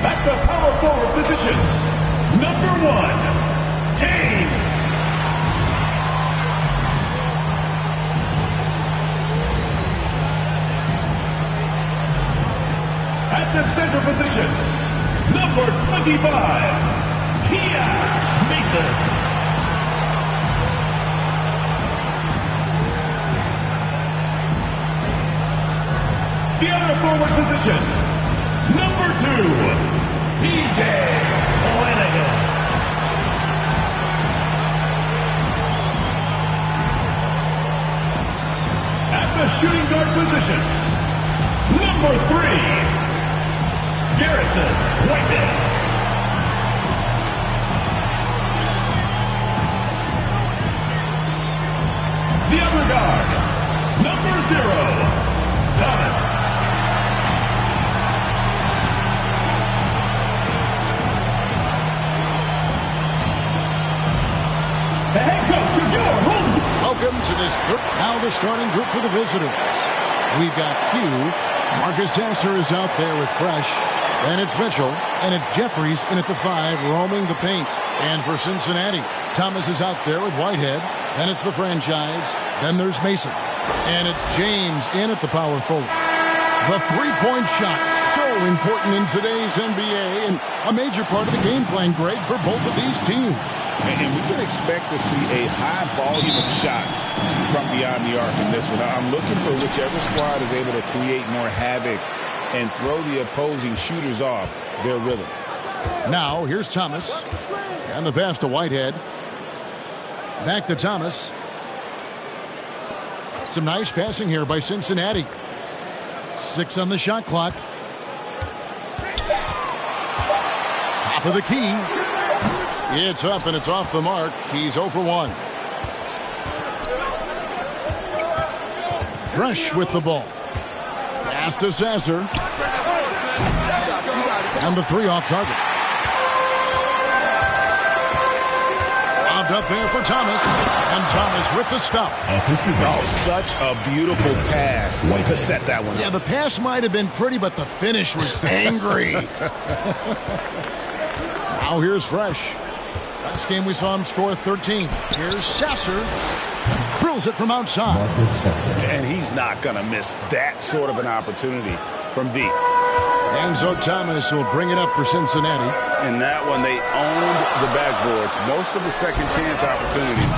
At the power forward position, number 1, James. At the center position, number 25, Kia Mason. The other forward position, number 2, BJ Flanagan. At the shooting guard position, number 3, Garrison Whitehead. The other guard, number 0, Thomas. The head coach of your home. Welcome to this group. Now the starting group for the visitors. We've got Q. Marcus Sasser is out there with Fresh. Then it's Mitchell. And it's Jeffries in at the 5, roaming the paint. And for Cincinnati, Thomas is out there with Whitehead. Then it's the franchise. Then there's Mason. And it's James in at the power forward. The three-point shot, so important in today's NBA. And a major part of the game plan, Greg, for both of these teams. And we can expect to see a high volume of shots from beyond the arc in this one. I'm looking for whichever squad is able to create more havoc and throw the opposing shooters off their rhythm. Now, here's Thomas. And the pass to Whitehead. Back to Thomas. Some nice passing here by Cincinnati. 6 on the shot clock. Top of the key. It's up and it's off the mark. He's 0 for 1. Fresh with the ball. Pass to Sasser. And the 3 off target. Lobbed up there for Thomas. And Thomas with the stuff. Oh, such a beautiful pass to set that one up. Yeah, the pass might have been pretty, but the finish was angry. Now here's Fresh. Last game we saw him score 13. Here's Sasser. Drills it from outside. And he's not going to miss that sort of an opportunity from deep. Enzo Thomas will bring it up for Cincinnati. In that one, they owned the backboards. Most of the second chance opportunities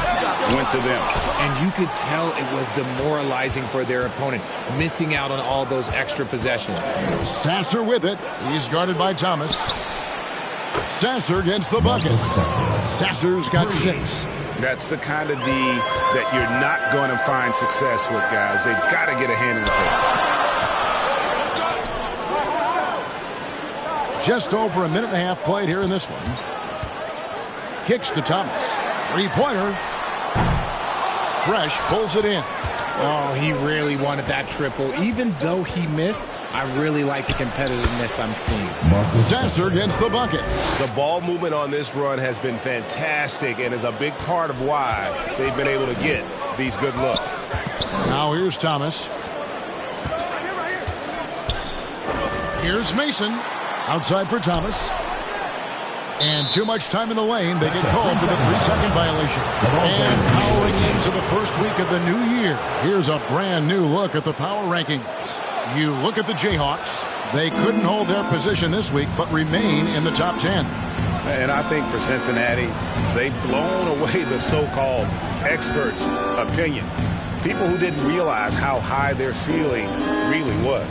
went to them. And you could tell it was demoralizing for their opponent, missing out on all those extra possessions. Sasser with it. He's guarded by Thomas. Sasser gets the bucket. Sasser's got 6. That's the kind of D that you're not going to find success with, guys. They've got to get a hand in the face. Just over a minute and a half played here in this one. Kicks to Thomas. 3-pointer. Fresh pulls it in. Oh, he really wanted that triple. Even though he missed, I really like the competitiveness I'm seeing. Sasser gets the bucket. The ball movement on this run has been fantastic and is a big part of why they've been able to get these good looks. Now here's Thomas. Here's Mason. Outside for Thomas. And too much time in the lane. They get called for the 3-second violation. And powering into the first week of the new year. Here's a brand new look at the power rankings. You look at the Jayhawks. They couldn't hold their position this week, but remain in the top 10. And I think for Cincinnati, they've blown away the so-called experts' opinions. People who didn't realize how high their ceiling really was.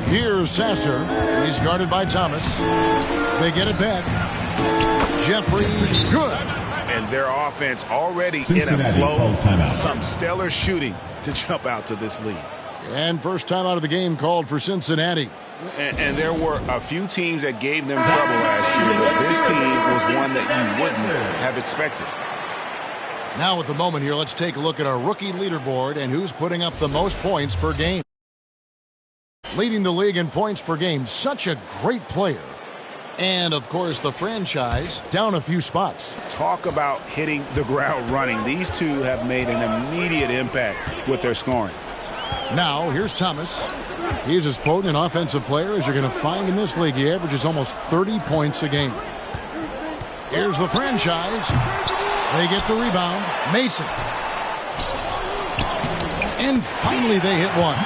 Here's Sasser. He's guarded by Thomas. They get it back. Jeffries, good. And their offense already in a flow. Some stellar shooting to jump out to this lead. And first time out of the game called for Cincinnati. And there were a few teams that gave them trouble last year, but this team was one that you wouldn't have expected. Now at the moment here, let's take a look at our rookie leaderboard and who's putting up the most points per game. Leading the league in points per game, such a great player. And, of course, the franchise down a few spots. Talk about hitting the ground running. These two have made an immediate impact with their scoring. Now, here's Thomas. He's as potent an offensive player as you're going to find in this league. He averages almost 30 points a game. Here's the franchise. They get the rebound. Mason. And finally they hit one.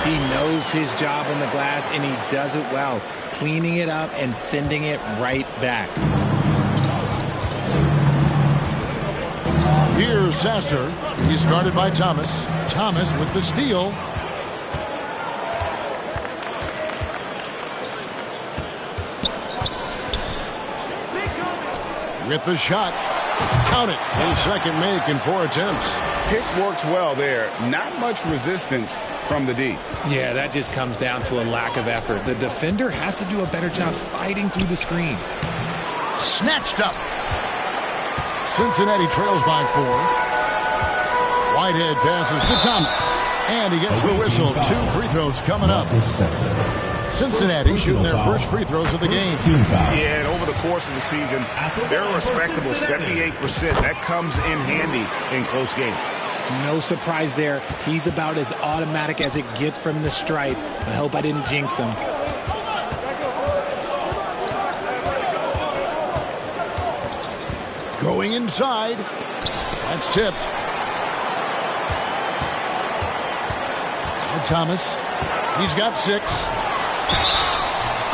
He knows his job on the glass, and he does it well, cleaning it up and sending it right back. Here's Sasser. He's guarded by Thomas. Thomas with the steal. With the shot. Count it. His second make in 4 attempts. Pick works well there. Not much resistance from the D. Yeah, that just comes down to a lack of effort. The defender has to do a better job fighting through the screen. Snatched up. Cincinnati trails by 4. Whitehead passes to Thomas. And he gets the whistle. 2 free throws coming up. Cincinnati shooting their first free throws of the game. Yeah, and over the course of the season, they're a respectable 78%. That comes in handy in close games. No surprise there. He's about as automatic as it gets from the stripe. I hope I didn't jinx him. Going inside. That's tipped. Now Thomas. He's got 6.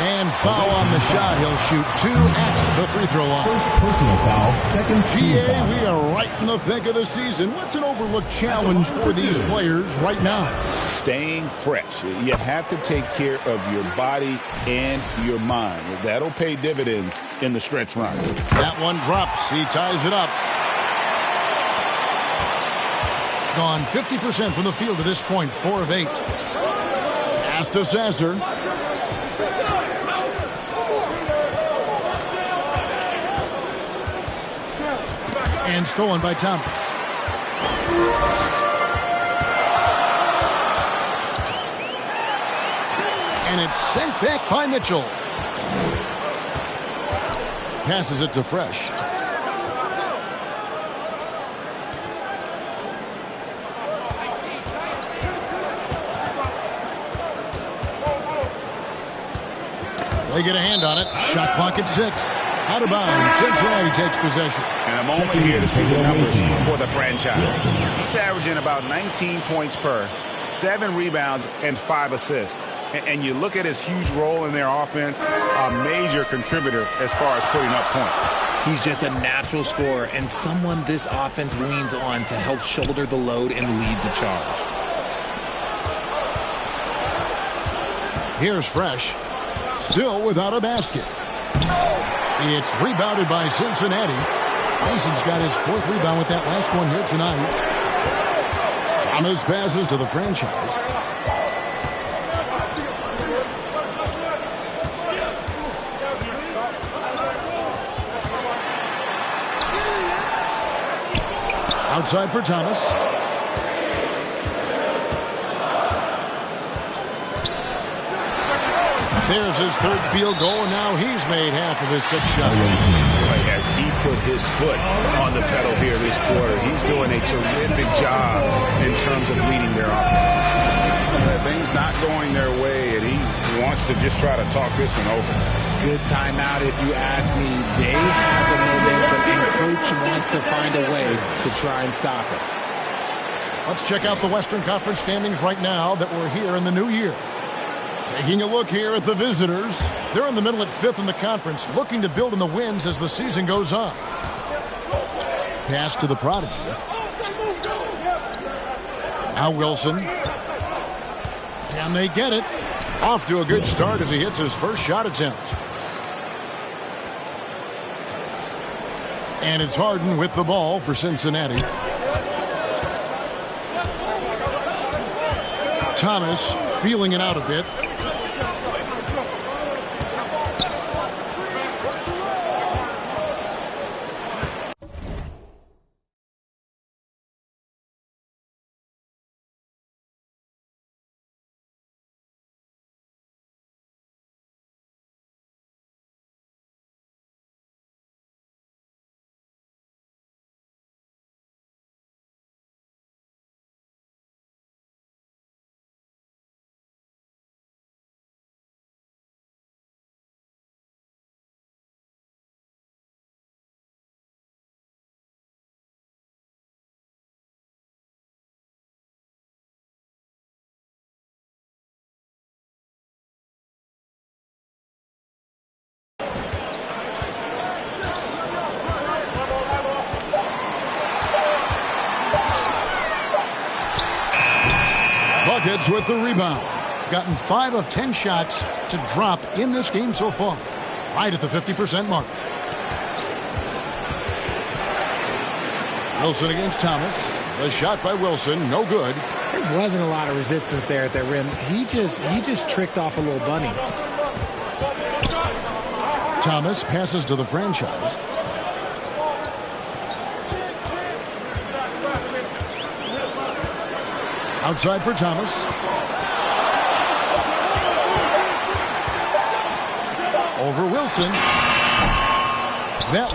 And foul on the shot. He'll shoot 2 at the free throw line. First personal foul, second team GA, foul. we are right in the thick of the season. What's an overlooked challenge for these players right now? Staying fresh. You have to take care of your body and your mind. That'll pay dividends in the stretch run. That one drops. He ties it up. Gone 50% from the field to this point. 4 of 8. Pass to Sasser. And stolen by Thomas. And it's sent back by Mitchell. Passes it to Fresh. They get a hand on it. Shot clock at 6. Out of bounds. Cincinnati takes possession. And a moment here to see the numbers for the franchise. He's averaging about 19 points per, 7 rebounds, and 5 assists. And you look at his huge role in their offense, a major contributor as far as putting up points. He's just a natural scorer and someone this offense leans on to help shoulder the load and lead the charge. Here's Fresh. Still without a basket. It's rebounded by Cincinnati. Mason's got his 4th rebound with that last one here tonight. Thomas passes to the franchise. Outside for Thomas. There's his 3rd field goal, and now he's made half of his 6 shots. As he put his foot on the pedal here this quarter, he's doing a terrific job in terms of leading their offense. Things not going their way, and he wants to just try to talk this one over. Good timeout if you ask me. They have the momentum, and Coach wants to find a way to try and stop it. Let's check out the Western Conference standings right now that we're here in the new year. Taking a look here at the visitors. They're in the middle at 5th in the conference, looking to build in the wins as the season goes on. Pass to the prodigy. Now Wilson. Can they get it? Off to a good start as he hits his first shot attempt. And it's Harden with the ball for Cincinnati. Thomas feeling it out a bit. Kids with the rebound. Gotten 5 of 10 shots to drop in this game so far. Right at the 50% mark. Wilson against Thomas. The shot by Wilson, no good. There wasn't a lot of resistance there at that rim. He just tricked off a little bunny. Thomas passes to the franchise. Outside for Thomas. Over Wilson. That